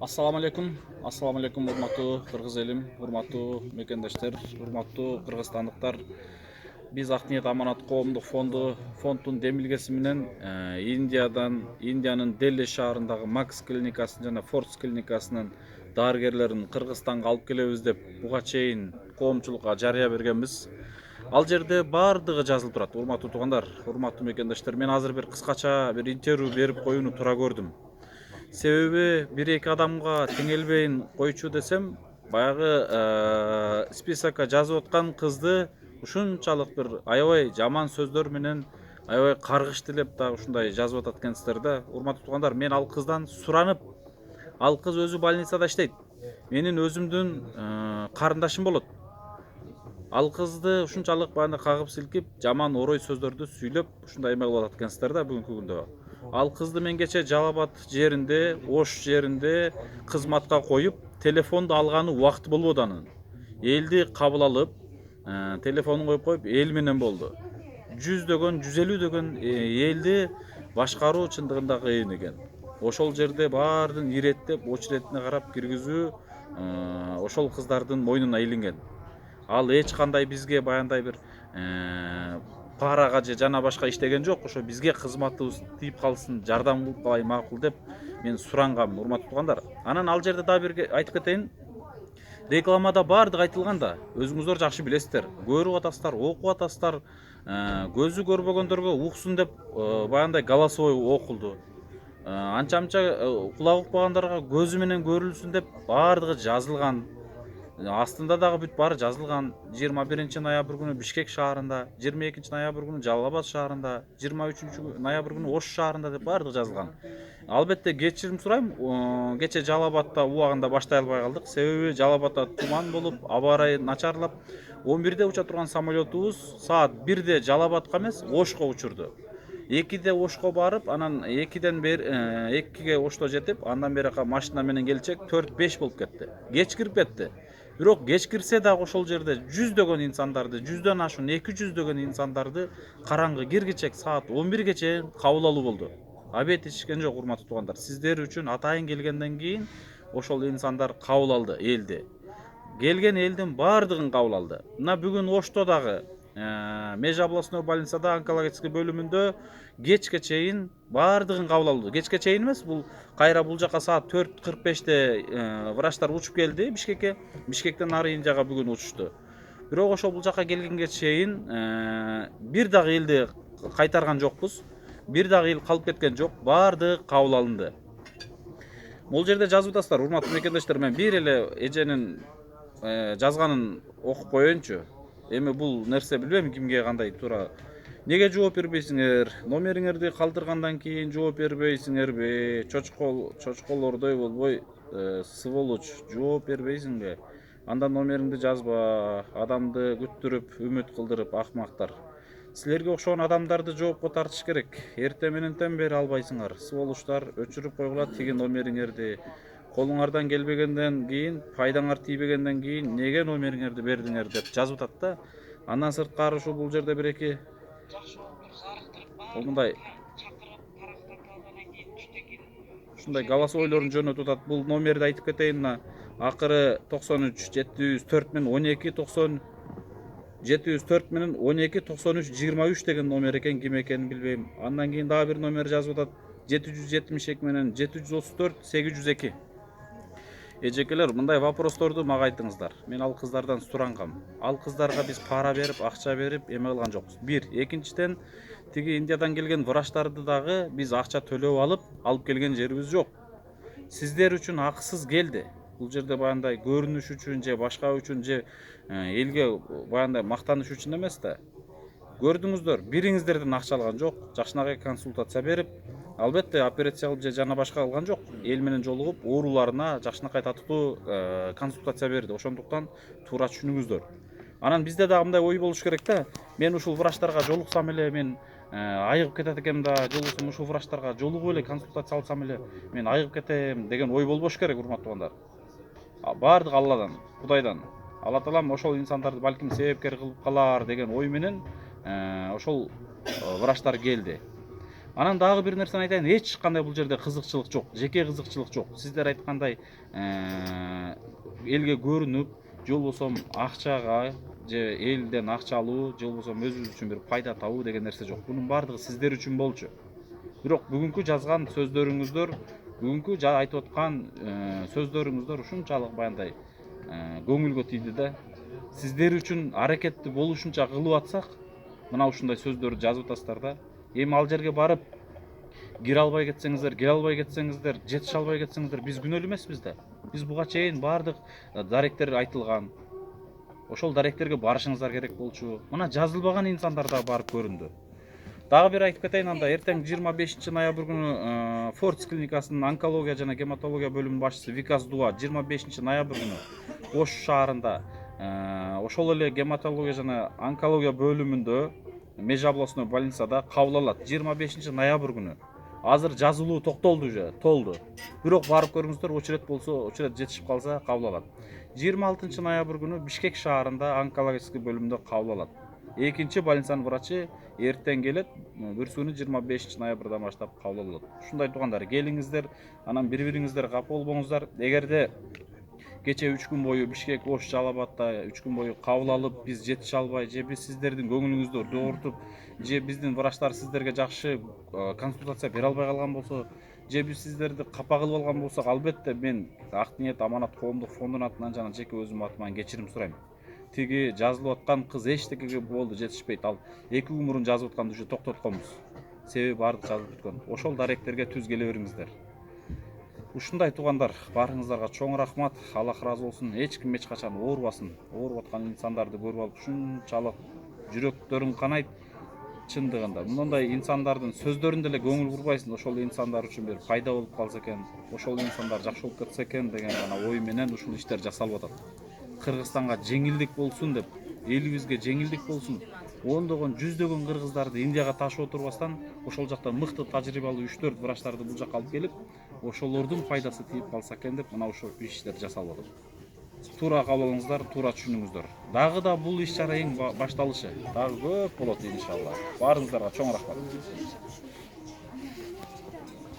Assalamu алейкум, урматтуу кыргыз элим, урматтуу мекендештер, урматтуу кыргызстандыктар. Биз Ак ниет аманат коомдук фонддун демилгеси менен Индиянын Дели шаарындагы Макс клиникасынын жана Форс клиникасынын дарыгерлерин Кыргызстанга алып келебиз деп буга чейин коомчулукка жарыя бергенбиз. Ал жерде бардыгы жазылып турат. Урматтуу туугандар, урматтуу мекендештер, мен азыр бир кыскача бир интервью берип коюуну туура көрдүм. Себеби бир эки адамга теңелбейин койчу десем, баягы списокко жазып аткан кызды ушунчалык бир аябай жаман сөздөр менен, аябай каргыш тилеп дагы ушундай жазып атат экенсиздер да. Урматтуу туугандар, мен ал кыздан суранып, ал кыз өзү больницада иштейт. Менин өзүмдүн карындашым болот. Ал кызды ушунчалык баягы кагып силкип, жаман орой сөздөрдү сүйлөп, ушундай эме кылып атат экенсиздер да бүгүнкү күндө. Ал кызды мен кече Жалал Абад жеринде, Ош жеринде кызматка коюп, телефонду алганы убакыт болбоду анын. Элди кабыл алып, телефонун коюп эл менен болду. 100дөгөн, 150дөгөн элди башкаруу чындыгында кыйын экен. Ошол жерде баардын иреттеп, очередине карап киргизүү ошол кыздардын мойнуна илинген. Ал эч кандай бизге баягындай бир парага же жана башка иштеген жок. Ошо бизге кызматыбыз тийип калсын, жардам кылып калай макул деп мен сурангам, урматтуу туугандар. Анан ал жерде дагы бир айтып кетейин. Рекламада бардыгы айтылган да, өзүңүздөр жакшы билесиздер. Көрүп атасыздар, окуп атасыздар. Көзү көрбөгөндөргө уксун деп баягындай голосовой окулду. Анча-мынча кулагы укпагандарга көзү менен көрүлсүн деп бардыгы жазылган. Астында дагы бүт баары жазылган. 21 ноябрь күнү Бишкек шаарында, 22 ноябрь күнү Жалал Абад шаарында, 23 ноябрь күнү Ош шаарында деп баардыгы жазылган. Албетте кечирим сурайм, кече Жалал Абадта убагында баштай албай калдык. Себеби Жалал Абадта туман болуп, аба ырайы начарлап, 11де уча турган самолетубуз саат 1де Жалал Абадка эмес, Ошко учурду. 2де Ошко барып, анан 2ге Ошто жетип, андан бери машина менен келчек 4-5 болуп кетти. Кеч кирип кетти. Бирок кеч кирсе дагы ошол жерде 100дөгөн инсандарды, 100дөн ашуун 200дөгөн инсандарды караңгы киргичек саат 11ге чейин кабыл алуу болду. Обед ичишкен жок, урматтуу туугандар. Сиздер үчүн атайын келгенден кийин ошол инсандар кабыл алды элди. Келген элдин бардыгын кабыл алды. Мына бүгүн Ошто дагы Меж областной больницада онкологический бөлүмүндө кечке чейин бардыгын кабыл алды. Кечке чейин эмес, бул кайра бул жака саат 4:45 врачтар учуп келди Бишкекке. Бишкектен ары Индияга бүгүн учушту. Бирок ошол бул жака келгенге чейин бир дагы элди кайтарган жокпуз. Бир дагы эл калып кеткен жок. Бардыгы кабыл алынды. Бул жерде жазып атасыздар, урматтуу мекендештер, мен бир эле эженин жазганын окуп коеюнчу. Эми бул нерсе билбейм кимге кандай туура. Неге жооп бербейсиңер? Номериңерди калтыргандан кийин жооп бербейсиңерби? Чочколордой болбой, сволочь, жооп бербейсиңби? Анда номериңди жазба, адамды күттүрүп, үмүт кылдырып, акмактар. Силерге окшогон адамдарды жоопко тартыш керек. Эртең менен бери албайсыңар. Сволочтар, өчүрүп койгула тиги номериңерди. Колуңардан келбегенден кийин, пайдаңар тийбегенден кийин неге номериңерди бердиңер деп жазып атат да. Андан сырткары ушу бул жерде бир эки мындай ушундай голосовойлорун жөнөтүп атат. Бул номерди айтып кетейин, мына акыры 93 704 менен 12 90 704 менен 12 93 23 деген номер экен, ким экенин билбейм. Андан кийин дагы бир номер жазып атат. 772 менен 734 802. Эжекелер, мындай вопросторду мага айтыңыздар. Мен ал кыздардан сурангам. Ал кыздарга биз пара берип, акча берип эме кылган жокпуз. Бир, экинчиден тиги Индиядан келген врачтарды дагы биз акча төлөп алып келген жерибиз жок. Сиздер үчүн акысыз келди. Бул жерде баягындай көрүнүш үчүн же башка үчүн же элге баягындай мактаныш үчүн эмес да. Көрдүңүздөр, бириңиздерден акча алган жок, жакшынакай консультация берип, албетте операция кылып же жана башка кылган жок. Эл менен жолугуп, ооруларына жакшынакай татыктуу консультация берди. Ошондуктан туура түшүнүңүздөр. Анан бизде дагы мындай ой болуш керек да. Мен ушул врачтарга жолуксам эле, мен айыгып кетет экем да, жолуксам ушул врачтарга жолугуп эле консультация алсам эле, мен айыгып кетем деген ой болбош керек, урматтуу туугандар. Бардыгы Алладан, Кудайдан. Алла таалам ошол инсандарды балким себепкер кылып калар деген ой менен ошол врачтар келди. Анан дагы бир нерсени айтайын, эч кандай бул жерде кызыкчылык жок, жеке кызыкчылык жок. Сиздер айткандай элге көрүнүп, же болбосо акчага, же элден акча алуу, же болбосо өзүбүз үчүн бир пайда табуу деген нерсе жок. Бунун баардыгы сиздер үчүн болчу. Бирок бүгүнкү жазган сөздөрүңүздөр, бүгүнкү айтып аткан сөздөрүңүздөр ушунчалык баягындай көңүлгө тийди да. Сиздер үчүн аракетти болушунча кылып атсак, мына ушундай сөздөрдү жазып атасыздар да. Эми ал жерге барып кире албай кетсеңиздер, жетише албай кетсеңиздер, биз күнөөлүү эмеспиз да. Биз буга чейин баардык даректер айтылган. Ошол даректерге барышыңыздар керек болчу. Мына жазылбаган инсандар да барып көрүндү. Дагы бир айтып кетейин, анда эртең 25 ноябрь күнү Фордс клиникасынын онкология жана гематология бөлүмүнүн башчысы Викас Дуа 25 ноябрь күнү Ош шаарында ошол эле гематология жана онкология бөлүмүндө межобластной больницада кабыл алат. 25 ноябрь күнү. Азыр жазылуу токтолду уже, толду. Бирок барып көрүңүздөр, очередь болсо, очередь жетишип калса кабыл алат. 26 ноябрь күнү Бишкек шаарында онкологический бөлүмүндө кабыл алат. Экинчи больницанын врачы эртең келет, бүрсү күнү 25 ноябрдан баштап кабыл алат. Ушундай туугандар, келиңиздер, анан бири-бириңиздер капа болбоңуздар. Эгерде кече 3 күн бою Бишкек, Ош, Жалал Абадта 3 күн бою кабыл алып, биз жетише албай, же биз сиздердин көңүлүңүздү доорутуп, же биздин врачтар сиздерге жакшы консультация бере албай калган болсо, же биз сиздерди капа кылып алган болсок, албетте мен Ак Ниет Аманат коомдук фондунун атынан жана жеке өзүмдүн атыман кечирим сурайм. Тиги жазылып аткан кыз эчтекеге болду жетишпейт. Ал 2 күн мурун жазып атканды уже токтотконбуз. Себеби баардык жазылып бүткөн. Ошол даректерге түз келе бериңиздер. Ушундай туугандар, барыңыздарга чоң рахмат. Аллах ыраазы болсун. Эч ким эч качан оорубасын. Ооруп аткан инсандарды көрүп алып ушунчалык жүрөктөрүң канайт. Чындыгында мындай инсандардын сөздөрүндө эле көңүл бурбайсың. Ошол инсандар үчүн бир пайда болуп калса экен, ошол инсандар жакшы болуп кетсе экен деген гана ой менен ушул иштер жасалып атат. Кыргызстанга жеңилдик болсун деп, элибизге жеңилдик болсун. Ондогон, жүздөгөн кыргыздарды Индияга ташып отурбастан, ошол жактан мыкты тажрыйбалуу 3-4 врачтарды бул жакка алып келип, ошолордун пайдасы тийип калса экен деп мына ушул иштерди жасалып атат. Туура кабыл алыңыздар, туура түшүнүңүздөр. Дагы да бул иш-чара эң башталышы. Дагы көп болот иншалла. Баарыңыздарга чоң рахмат.